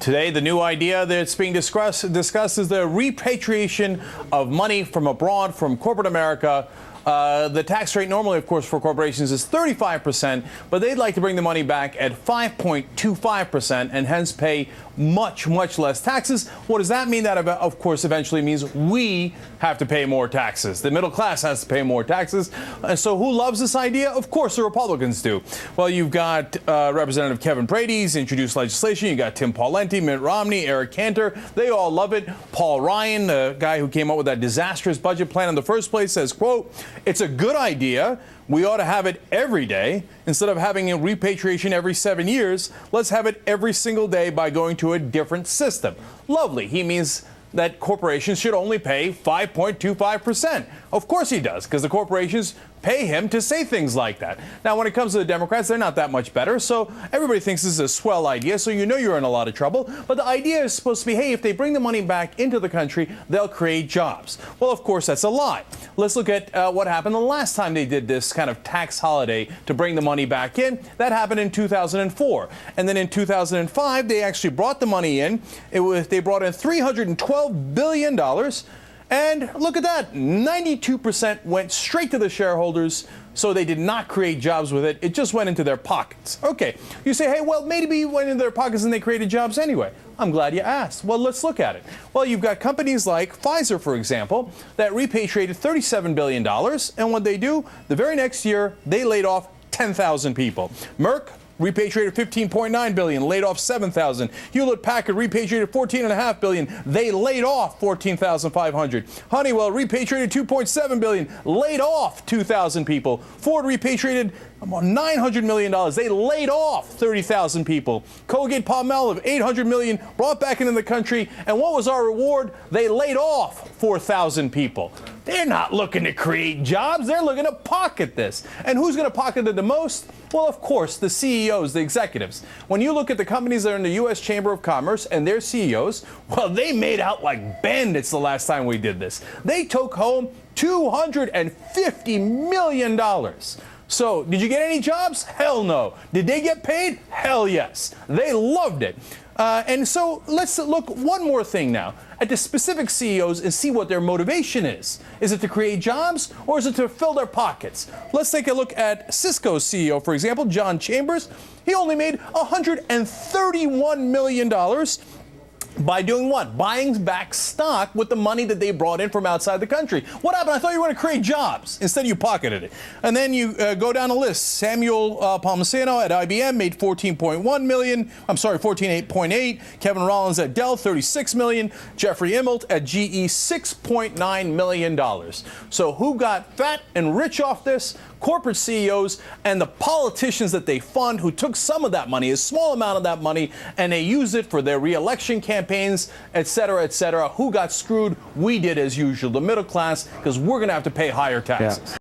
Today, the new idea that's being discussed is the repatriation of money from abroad, from corporate America. The tax rate normally, of course, for corporations is 35%, but they'd like to bring the money back at 5.25% and hence pay much, much less taxes. What does that mean? That, of course, eventually means we have to pay more taxes. The middle class has to pay more taxes. So who loves this idea? Of course, the Republicans do. Well, you've got Representative Kevin Brady's introduced legislation. You got Tim Pawlenty, Mitt Romney, Eric Cantor. They all love it. Paul Ryan, the guy who came up with that disastrous budget plan in the first place, says, quote, "It's a good idea. We ought to have it every day. Instead of having a repatriation every 7 years, let's have it every single day by going to a different system." Lovely. He means that corporations should only pay 5.25%. Of course he does, because the corporations pay him to say things like that. Now, when it comes to the Democrats, they're not that much better, so everybody thinks this is a swell idea, so you know you're in a lot of trouble. But the idea is supposed to be, hey, if they bring the money back into the country, they'll create jobs. Well, of course, that's a lie. Let's look at what happened the last time they did this kind of tax holiday to bring the money back in. That happened in 2004. And then in 2005, they actually brought the money in. They brought in $312 billion. And look at that, 92% went straight to the shareholders, so they did not create jobs with it. It just went into their pockets. Okay, you say, hey, well, maybe it went into their pockets and they created jobs anyway. I'm glad you asked. Well, let's look at it. Well, you've got companies like Pfizer, for example, that repatriated $37 billion. And what they do, the very next year, they laid off 10,000 people. Merck repatriated $15.9 billion, laid off 7,000. Hewlett-Packard repatriated $14.5 billion. They laid off 14,500. Honeywell repatriated $2.7 billion, laid off 2,000 people. Ford repatriated $900 million. They laid off 30,000 people. Colgate-Palmolive, $800 million, brought back into the country. And what was our reward? They laid off 4,000 people. They're not looking to create jobs. They're looking to pocket this. And who's going to pocket it the most? Well, of course, the CEOs, the executives. When you look at the companies that are in the U.S. Chamber of Commerce and their CEOs, well, they made out like bandits the last time we did this. They took home $250 million. So, did you get any jobs? Hell no. Did they get paid? Hell yes. They loved it. And so let's look one more thing now at the specific CEOs and see what their motivation is. Is it to create jobs or is it to fill their pockets? Let's take a look at Cisco's CEO, for example, John Chambers. He only made $131 million by doing what? Buying back stock with the money that they brought in from outside the country. What happened? I thought you were going to create jobs. Instead, you pocketed it. And then you go down the list. Samuel Palmisano at IBM made $14.1 million. I'm sorry, $14.8. Kevin Rollins at Dell, $36 million. Jeffrey Immelt at GE, $6.9 million. So who got fat and rich off this? Corporate CEOs and the politicians that they fund, who took some of that money, a small amount of that money, and they use it for their re-election campaigns, et cetera, et cetera. Who got screwed? We did, as usual, the middle class, because we're going to have to pay higher taxes. Yeah.